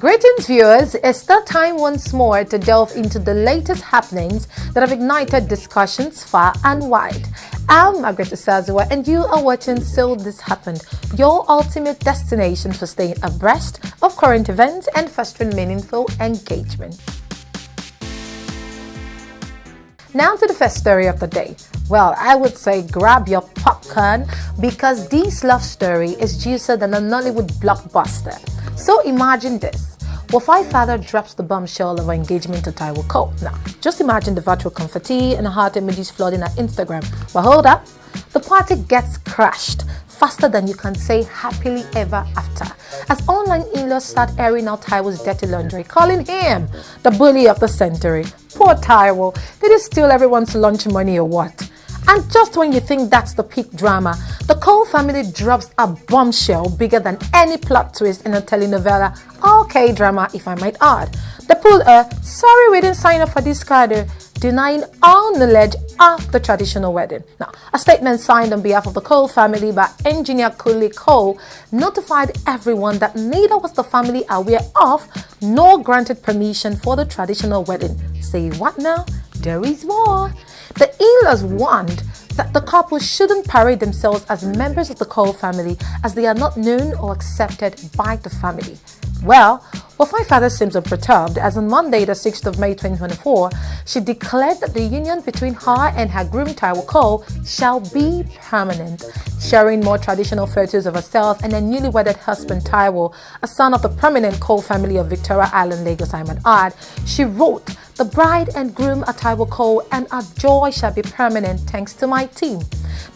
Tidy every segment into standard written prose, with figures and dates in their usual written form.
Greetings viewers, it's that time once more to delve into the latest happenings that have ignited discussions far and wide. I'm Margaret Osazuwa and you are watching So This Happened, your ultimate destination for staying abreast of current events and fostering meaningful engagement. Now to the first story of the day. Well, I would say grab your popcorn because this love story is juicier than a Nollywood blockbuster. So imagine this. Wofai Fada drops the bombshell of her engagement to Taiwo Cole. Now, just imagine the virtual confetti and heart emojis flooding her Instagram. But hold up, the party gets crashed faster than you can say happily ever after, as online in-laws start airing out Taiwo's dirty laundry, calling him the bully of the century. Poor Taiwo, did he steal everyone's lunch money or what? And just when you think that's the peak drama, the Cole family drops a bombshell bigger than any plot twist in a telenovela, okay drama if I might add. They pulled a "sorry we didn't sign up for this card," denying all knowledge of the traditional wedding. Now, a statement signed on behalf of the Cole family by engineer Taiwo Cole notified everyone that neither was the family aware of nor granted permission for the traditional wedding. Say what now? There is more. The in-laws warned that the couple shouldn't parade themselves as members of the Cole family as they are not known or accepted by the family. Well, Wofai Fada seems unperturbed as on Monday, the 6th of May 2024, she declared that the union between her and her groom Taiwo Cole shall be permanent. Sharing more traditional photos of herself and her newly wedded husband Taiwo, a son of the prominent Cole family of Victoria Island, Lagos, I might add, she wrote, "The bride and groom are Taiwo Cole and our joy shall be permanent thanks to my team."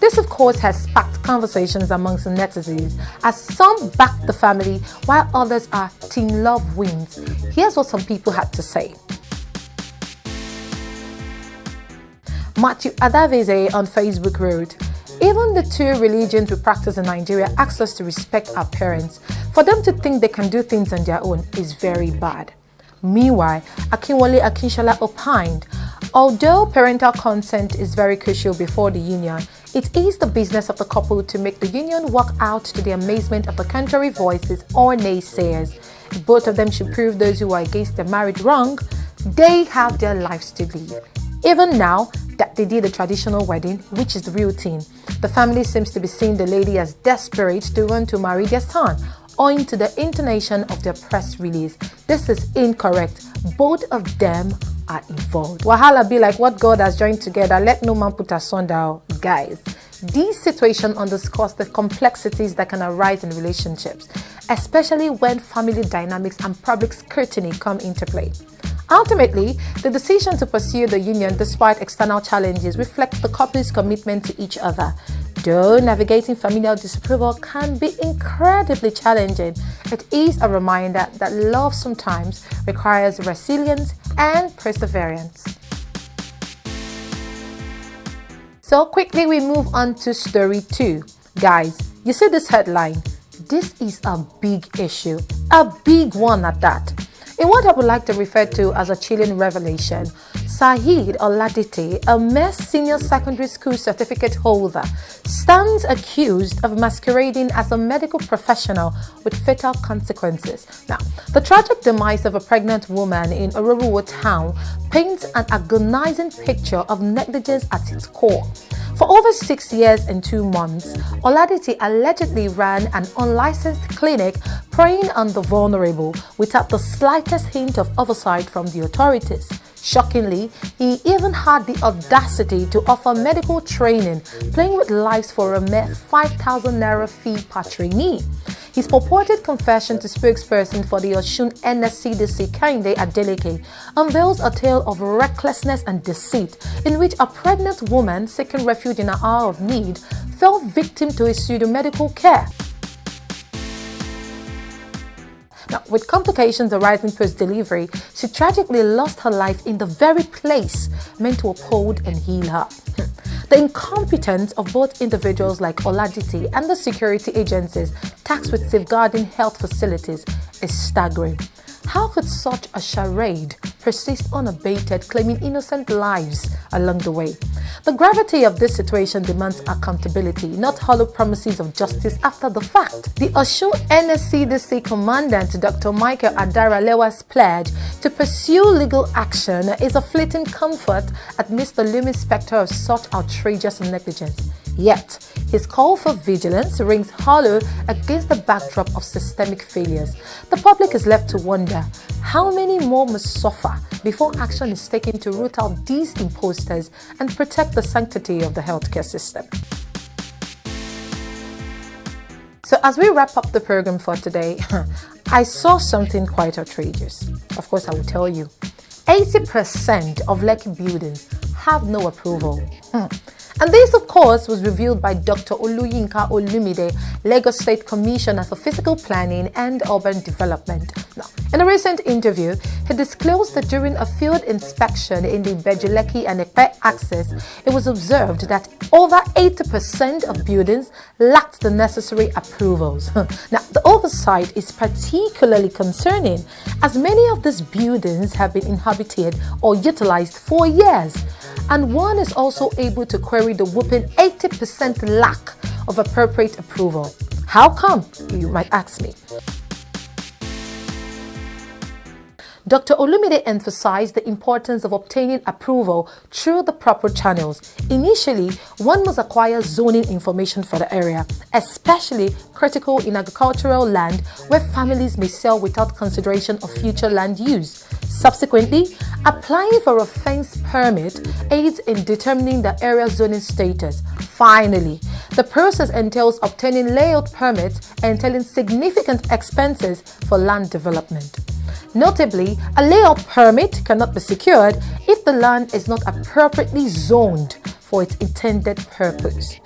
This of course has sparked conversations amongst the netizens as some back the family while others are team love wins. Here's what some people had to say. Matthew Adaveze on Facebook wrote, "Even the two religions we practice in Nigeria ask us to respect our parents. For them to think they can do things on their own is very bad." Meanwhile, Akinwale Akinshola opined, "Although parental consent is very crucial before the union, it is the business of the couple to make the union work out to the amazement of the contrary voices or naysayers. If both of them should prove those who are against their marriage wrong, they have their lives to live. Even now that they did the traditional wedding, which is the real thing, the family seems to be seeing the lady as desperate to want to marry their son, owing to the intonation of their press release. This is incorrect. Both of them are involved. Wahala be like what God has joined together, let no man put asunder." Guys, this situation underscores the complexities that can arise in relationships, especially when family dynamics and public scrutiny come into play. Ultimately, the decision to pursue the union despite external challenges reflects the couple's commitment to each other. Though navigating familial disapproval can be incredibly challenging, it is a reminder that love sometimes requires resilience and perseverance. So quickly we move on to story 2. Guys, you see this headline? This is a big issue, a big one at that. In what I would like to refer to as a chilling revelation, Saheed Oladite, a mere senior secondary school certificate holder, stands accused of masquerading as a medical professional with fatal consequences. Now, the tragic demise of a pregnant woman in Ororowo town paints an agonizing picture of negligence at its core. For over 6 years and 2 months, Oladite allegedly ran an unlicensed clinic preying on the vulnerable without the slightest hint of oversight from the authorities. Shockingly, he even had the audacity to offer medical training, playing with lives for a mere 5,000 naira fee per trainee. His purported confession to spokesperson for the Osun NSCDC, Kehinde Adeleke, unveils a tale of recklessness and deceit in which a pregnant woman seeking refuge in an hour of need fell victim to a pseudo-medical care. Now, with complications arising post-delivery, she tragically lost her life in the very place meant to uphold and heal her. The incompetence of both individuals like Oladite and the security agencies tasked with safeguarding health facilities is staggering. How could such a charade persist unabated, claiming innocent lives along the way. The gravity of this situation demands accountability, not hollow promises of justice after the fact. The Osun NSCDC Commandant Dr. Michael Adaralewa's pledge to pursue legal action is a fleeting comfort amidst the looming spectre of such outrageous negligence. Yet, his call for vigilance rings hollow against the backdrop of systemic failures. The public is left to wonder how many more must suffer before action is taken to root out these imposters and protect the sanctity of the healthcare system. So as we wrap up the program for today, I saw something quite outrageous. Of course, I will tell you. 80% of Lekki buildings have no approval. And this, of course, was revealed by Dr. Oluyinka Olumide, Lagos State Commissioner for Physical Planning and Urban Development. Now, in a recent interview, he disclosed that during a field inspection in the Lekki and Ekpe axis, it was observed that over 80% of buildings lacked the necessary approvals. Now, the oversight is particularly concerning, as many of these buildings have been inhabited or utilized for years. And one is also able to query the whopping 80% lack of appropriate approval. How come, you might ask me? Dr. Olumide emphasized the importance of obtaining approval through the proper channels. Initially, one must acquire zoning information for the area, especially critical in agricultural land where families may sell without consideration of future land use. Subsequently, applying for a fence permit aids in determining the area zoning status. Finally, the process entails obtaining layout permits, entailing significant expenses for land development. Notably, a layout permit cannot be secured if the land is not appropriately zoned for its intended purpose.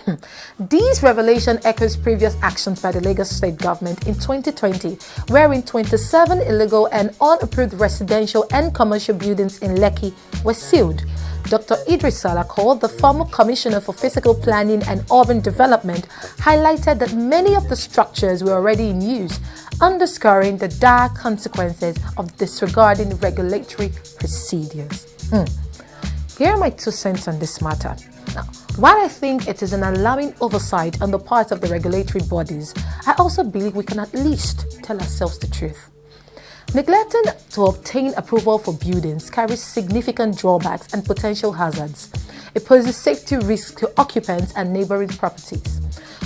This revelation echoes previous actions by the Lagos State government in 2020, wherein 27 illegal and unapproved residential and commercial buildings in Lekki were sealed. Dr. Taiwo Cole, the former Commissioner for Physical Planning and Urban Development, highlighted that many of the structures were already in use, underscoring the dire consequences of disregarding regulatory procedures. Here are my 2 cents on this matter. Now, while I think it is an alarming oversight on the part of the regulatory bodies, I also believe we can at least tell ourselves the truth. Neglecting to obtain approval for buildings carries significant drawbacks and potential hazards. It poses safety risks to occupants and neighboring properties.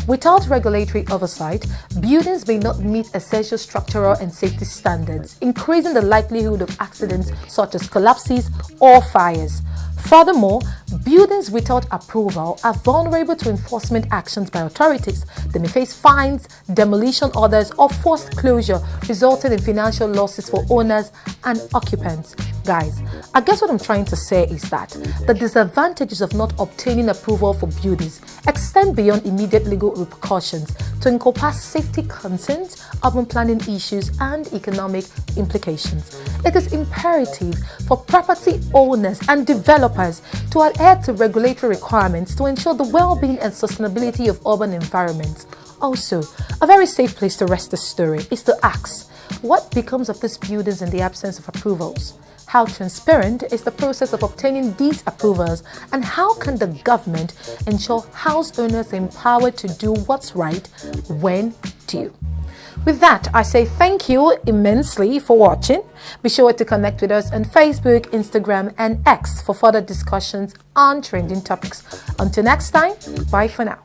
Without regulatory oversight, buildings may not meet essential structural and safety standards, increasing the likelihood of accidents such as collapses or fires. Furthermore, buildings without approval are vulnerable to enforcement actions by authorities. They may face fines, demolition orders, or forced closure, resulting in financial losses for owners and occupants. Guys, I guess what I'm trying to say is that the disadvantages of not obtaining approval for buildings extend beyond immediate legal repercussions to encompass safety concerns, urban planning issues, and economic implications. It is imperative for property owners and developers to adhere to regulatory requirements to ensure the well-being and sustainability of urban environments. Also, a very safe place to rest the story is to ask, what becomes of these buildings in the absence of approvals? How transparent is the process of obtaining these approvals, and how can the government ensure house owners are empowered to do what's right when due? With that, I say thank you immensely for watching. Be sure to connect with us on Facebook, Instagram, and X for further discussions on trending topics. Until next time, bye for now.